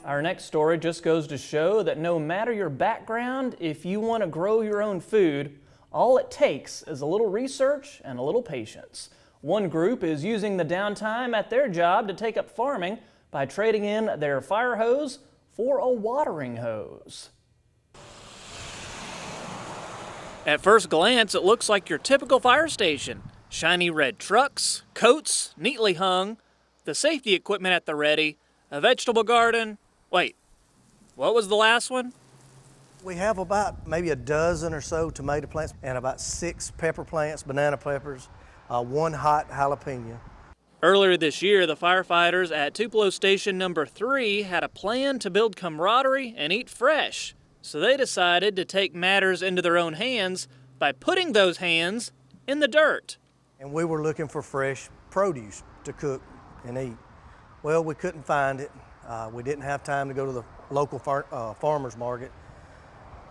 Our next story just goes to show that no matter your background, if you want to grow your own food, all it takes is a little research and a little patience. One group is using the downtime at their job to take up farming by trading in their fire hose for a watering hose. At first glance, it looks like your typical fire station. Shiny red trucks, coats neatly hung, the safety equipment at the ready, a vegetable garden. Wait, what was the last one? We have about maybe a dozen or so tomato plants and about 6 pepper plants, banana peppers, 1 hot jalapeno. Earlier this year, the firefighters at Tupelo Station number 3 had a plan to build camaraderie and eat fresh. So they decided to take matters into their own hands by putting those hands in the dirt. And we were looking for fresh produce to cook and eat. Well, we couldn't find it. We didn't have time to go to the local farmer's market.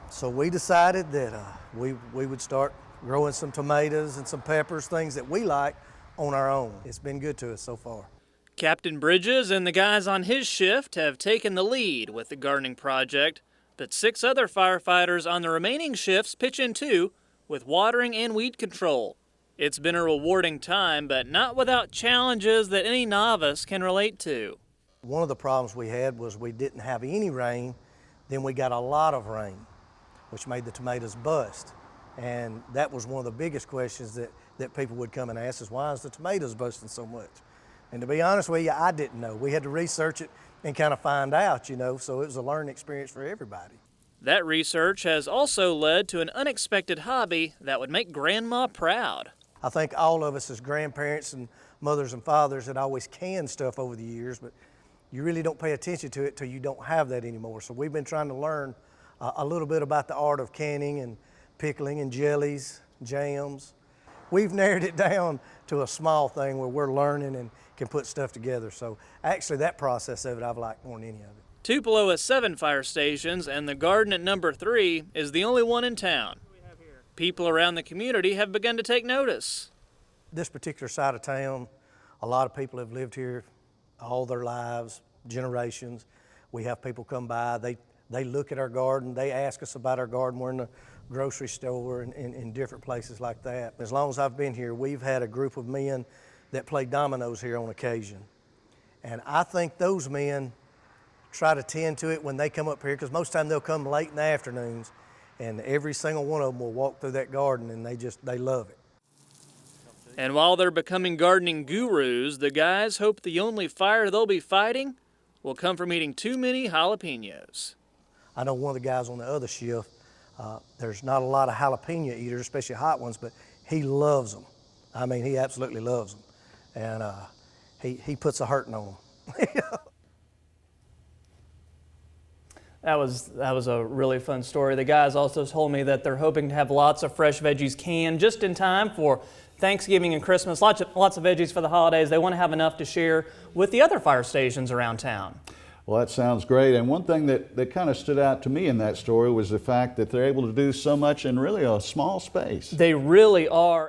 So we decided that we would start growing some tomatoes and some peppers, things that we like, on our own. It's been good to us so far. Captain Bridges and the guys on his shift have taken the lead with the gardening project, but 6 other firefighters on the remaining shifts pitch in too with watering and weed control. It's been a rewarding time, but not without challenges that any novice can relate to. One of the problems we had was we didn't have any rain, then we got a lot of rain, which made the tomatoes bust. And that was one of the biggest questions that people would come and ask us, why is the tomatoes busting so much? And to be honest with you, I didn't know. We had to research it and kind of find out, so it was a learning experience for everybody. That research has also led to an unexpected hobby that would make Grandma proud. I think all of us as grandparents and mothers and fathers had always canned stuff over the years, but you really don't pay attention to it till you don't have that anymore. So we've been trying to learn a little bit about the art of canning and pickling and jellies, jams. We've narrowed it down to a small thing where we're learning and can put stuff together. So actually that process of it I've liked more than any of it. Tupelo has 7 fire stations, and the garden at number 3 is the only one in town. People around the community have begun to take notice. This particular side of town, a lot of people have lived here all their lives, generations. We have people come by, they look at our garden, they ask us about our garden. We're in the grocery store and in different places like that. As long as I've been here, we've had a group of men that play dominoes here on occasion. And I think those men try to tend to it when they come up here, because most of the time they'll come late in the afternoons, and every single one of them will walk through that garden and they love it. And while they're becoming gardening gurus, the guys hope the only fire they'll be fighting will come from eating too many jalapenos. I know one of the guys on the other shift, there's not a lot of jalapeno eaters, especially hot ones, but he loves them. I mean, he absolutely loves them. And he puts a hurting on them. That was a really fun story. The guys also told me that they're hoping to have lots of fresh veggies canned just in time for Thanksgiving and Christmas. Lots of veggies for the holidays. They want to have enough to share with the other fire stations around town. Well, that sounds great. And one thing that kind of stood out to me in that story was the fact that they're able to do so much in really a small space. They really are.